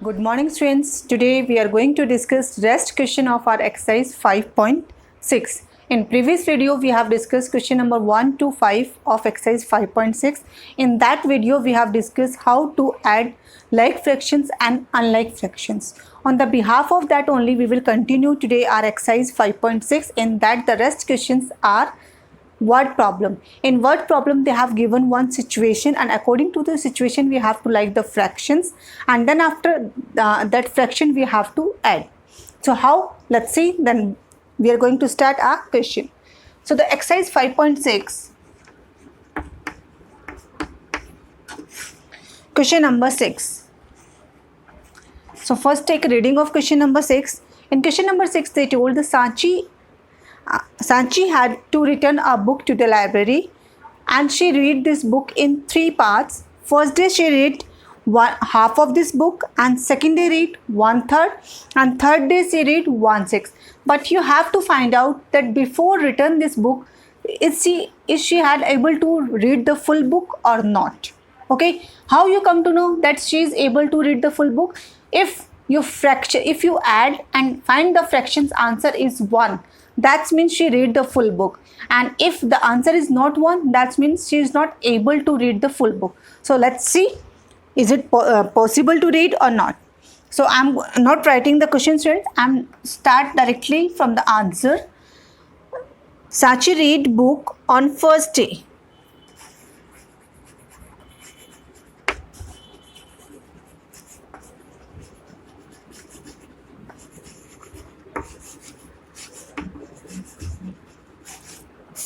Good morning students. Today we are going to discuss rest question of our exercise 5.6. In previous video we have discussed question number 1 to 5 of exercise 5.6. In that video we have discussed how to add like fractions and unlike fractions. On the behalf of that only we will continue today our exercise 5.6. In that the rest questions are word problem. In word problem they have given one situation, and according to the situation we have to like the fractions, and then after that fraction we have to add. So how? Let's see. Then we are going to start our question. So the exercise 5.6, question number 6. So first take a reading of question number 6. In question number 6 they told the Sanchi had to return a book to the library, and she read this book in 3 parts. First day she read half of this book, and second day read 1/3, and third day she read 1/6. But you have to find out that before return this book, is she had able to read the full book or not. Okay, how you come to know that she is able to read the full book? If you add and find the fractions answer is 1, that means she read the full book, and if the answer is not 1, that means she is not able to read the full book. So let's see, is it possible to read or not. So I'm not writing the question students, I'm start directly from the answer. Sachi read book on first day.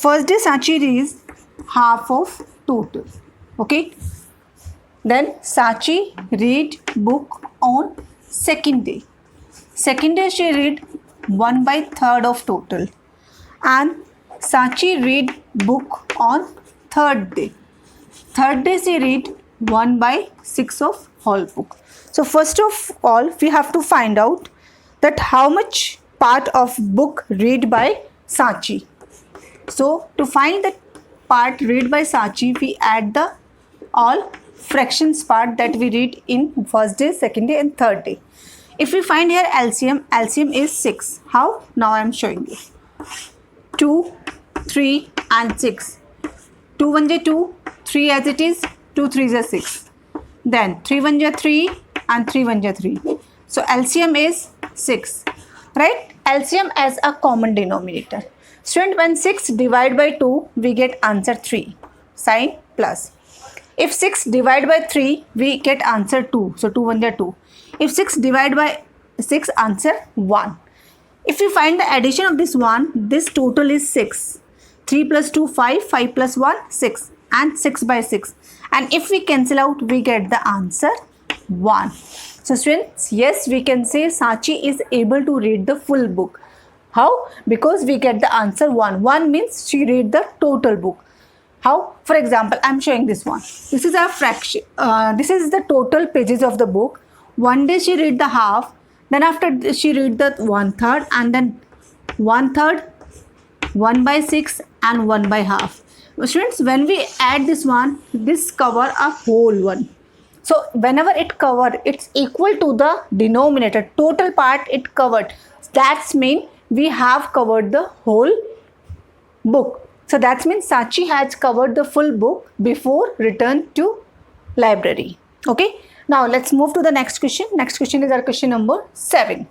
First day Sachi reads half of total. Okay, then Sachi read book on second day. Second day she read 1/3 of total, and Sachi read book on third day. Third day she read 1/6 of whole book. So first of all we have to find out that how much part of book read by Sachi. So to find the part read by Sachi, we add the all fractions part that we read in first day, second day and third day. If we find here LCM is 6. How? Now I am showing you. 2, 3 and 6. 2 1 2, 3 as it is, 2 3 6. Then 3 1 3 and 3 1 3. So LCM is 6. Right? LCM as a common denominator. Student, when 6 divided by 2, we get answer 3, sign plus. If 6 divided by 3, we get answer 2, so 2 1 2. If 6 divided by 6, answer 1. If we find the addition of this 1, this total is 6. 3 plus 2, 5, 5 plus 1, 6, and 6 by 6. And if we cancel out, we get the answer 1. So students, yes, we can say Sachi is able to read the full book. How? Because we get the answer 1. 1 means she read the total book. How? For example, I am showing this one. This is a fraction. This is the total pages of the book. One day she read the half. Then after she read the 1/3, and then 1/3, 1/6 and 1/2. Students, when we add this one, this cover a whole one. So whenever it covered, it's equal to the denominator. Total part it covered. That's mean we have covered the whole book. So that means Sachi has covered the full book before return to library. Okay. Now let's move to the next question. Next question is our question number 7.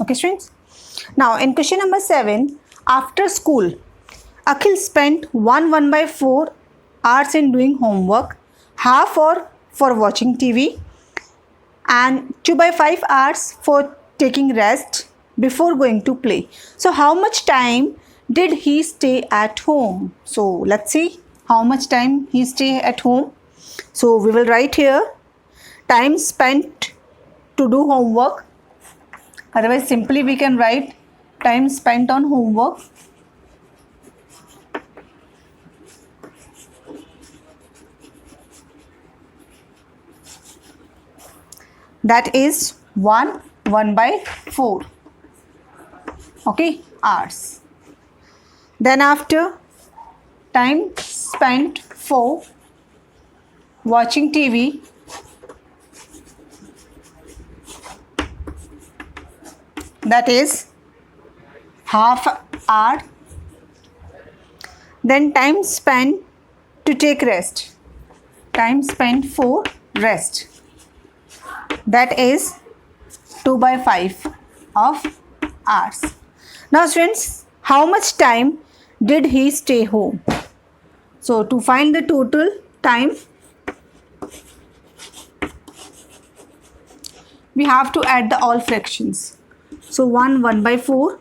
Okay students. Now in question number 7, after school, Akhil spent 1/4 hours in doing homework, half hour for watching TV, and 2/5 hours for taking rest before going to play. So how much time did he stay at home? So let's see how much time he stay at home. So we will write here time spent to do homework. Otherwise simply we can write time spent on homework. That is 1 1 by 4. Okay, hours. Then after, time spent for watching TV, that is half hour. Then time spent to take rest, time spent for rest, that is 2 by 5 of hours. Now students, how much time did he stay home? So to find the total time, we have to add the all fractions. So 1 by 4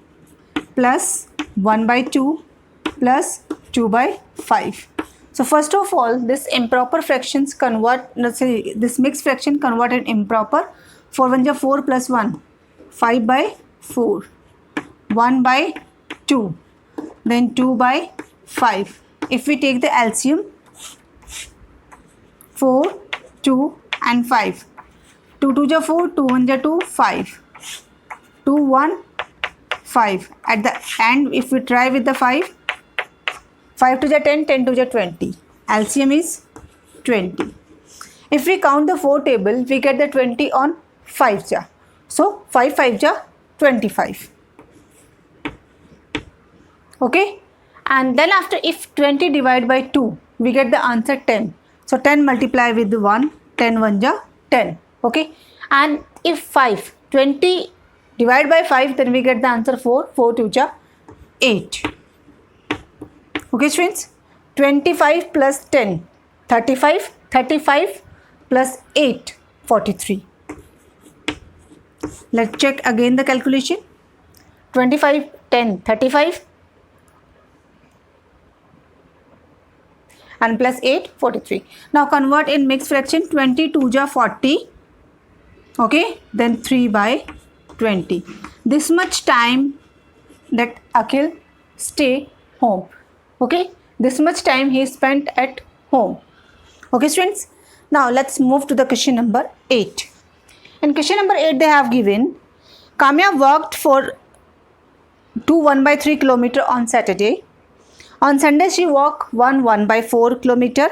plus 1 by 2 plus 2 by 5. So first of all, this improper fractions convert, let's say this mixed fraction convert in improper. 4 1 4 plus 1, 5 by 4, 1 by 2, then 2 by 5. If we take the LCM, 4, 2 and 5. 2 2 4, 2 1 2, 5. 2 1, 5. At the end, if we try with the 5, 5 2 10, 10 2 20. LCM is 20. If we count the 4 table, we get the 20 on 5 ja. So 5 5 ja 25. Okay. And then after, if 20 divided by 2, we get the answer 10. So 10 multiply with 1, 10 1 ja 10. Okay. And if 20 divided by 5, then we get the answer 4, 4 2 ja 8. Okay students, 25 plus 10, 35, 35 plus 8, 43. Let's check again the calculation. 25, 10, 35 and plus 8, 43. Now convert in mixed fraction. 22 ja 40. Okay, then 3 by 20. This much time that Akhil stay home. Okay, this much time he spent at home. Okay students, now let's move to the question number 8. In question number 8, they have given Kamya walked for 1 by 3 kilometer on Saturday. On Sunday she walked 1 by 4 kilometer.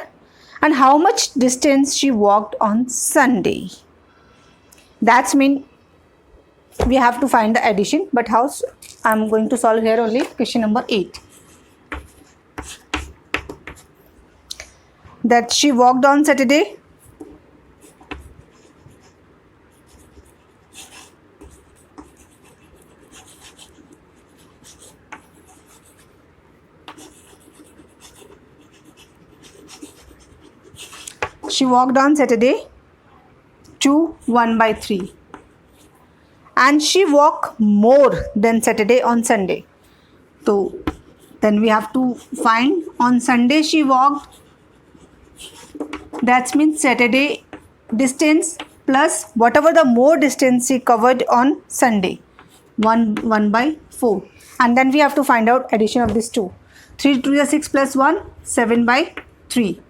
And how much distance she walked on Sunday? That's mean we have to find the addition, but how I'm going to solve here only question number 8. That she walked on Saturday. She walked on Saturday to 1 by 3. And she walked more than Saturday on Sunday. So then we have to find on Sunday she walked. That means Saturday distance plus whatever the more distance she covered on Sunday. 1 by 4. And then we have to find out addition of these two. 3 to the 6 plus 1, 7 by 3.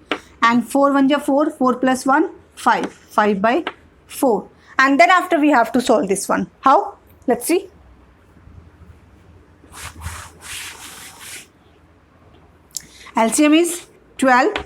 And 4 1 ja 4, 4 plus 1, 5. 5 by 4. And then after we have to solve this one. How? Let's see. LCM is 12.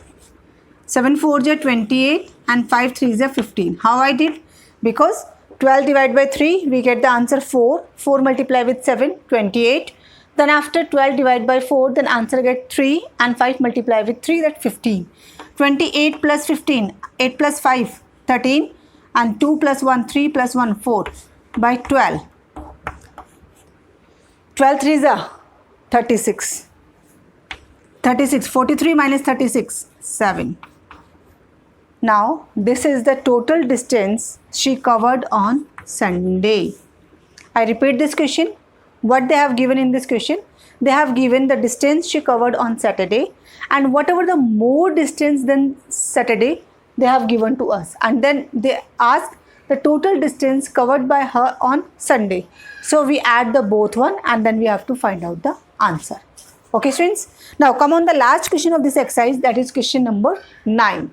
7 4 ja 28 and 5 3 ja 15. How I did? Because 12 divided by 3, we get the answer 4. 4 multiply with 7, 28. Then after 12 divided by 4, then answer get 3 and 5 multiply with 3, that 15. 28 plus 15, 8 plus 5, 13 and 2 plus 1, 3 plus 1, 4 by 12. 12 3 is 36. 36, 43 minus 36, 7. Now, this is the total distance she covered on Sunday. I repeat this question. What they have given in this question? They have given the distance she covered on Saturday and whatever the more distance than Saturday they have given to us. And then they ask the total distance covered by her on Sunday. So, we add the both one and then we have to find out the answer. Okay students. Now, come on the last question of this exercise, that is question number 9.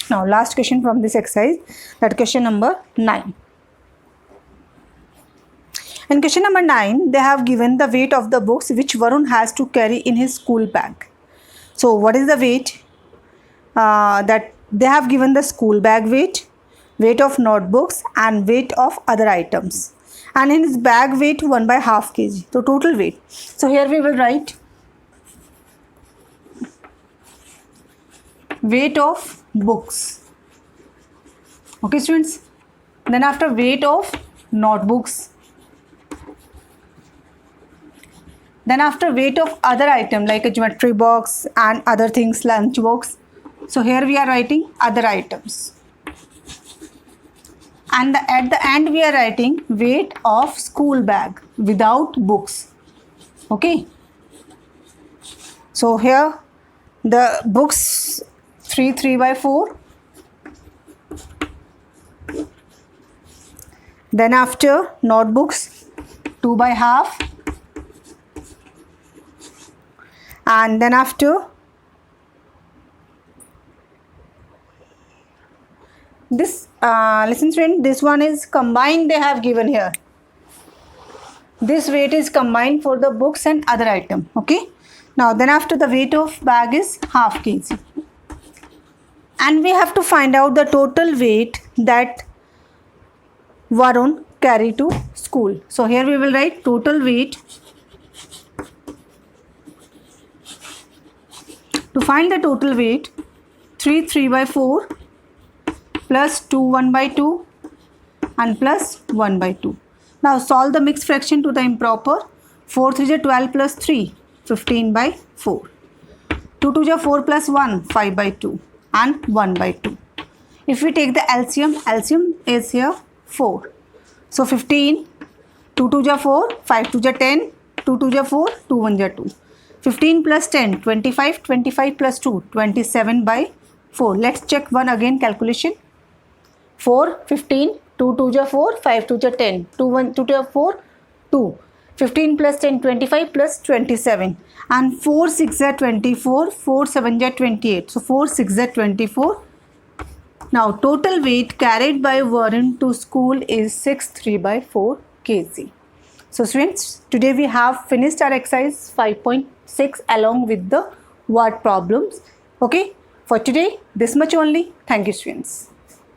Now last question from this exercise, that question number 9. In question number 9, they have given the weight of the books which Varun has to carry in his school bag. So what is the weight? That they have given the school bag weight, weight of notebooks and weight of other items. And in his bag weight 1/2 kg. So total weight. So here we will write weight of books. Okay students. Then after weight of notebooks. Then after weight of other item like a geometry box and other things, lunch box. So here we are writing other items. And at the end we are writing weight of school bag without books. Okay. So here the books 3/4. Then after notebooks 2/2. And then after this, listen student, this one is combined, they have given here. This weight is combined for the books and other item. Okay. Now then after the weight of bag is 1/2 kg. And we have to find out the total weight that Varun carry to school. So here we will write total weight. To find the total weight, 3/4 plus 2 1/2 and plus 1/2. Now solve the mixed fraction to the improper. 4 3 is 12 plus 3, 15/4. 2 2 is 4 plus 1, 5/2 and 1/2. If we take the LCM, LCM is here 4. So 15, 2 2 is 4, 5 2 is 10, 2 2 is 4, 2 1 is 2. 15 plus 10, 25, 25 plus 2, 27/4. Let's check one again calculation. 4, 15, 2 2 is 4, 5 2 is 10, 2 1 2 is 4, 2. 15 plus 10, 25 plus 27. And 4 6 is 24, 4 7 is 28. So 4 6 is 24. Now total weight carried by Varun to school is 6/3/4 kg. So students, today we have finished our exercise 5.6 along with the word problems. Okay, for today this much only. Thank you students.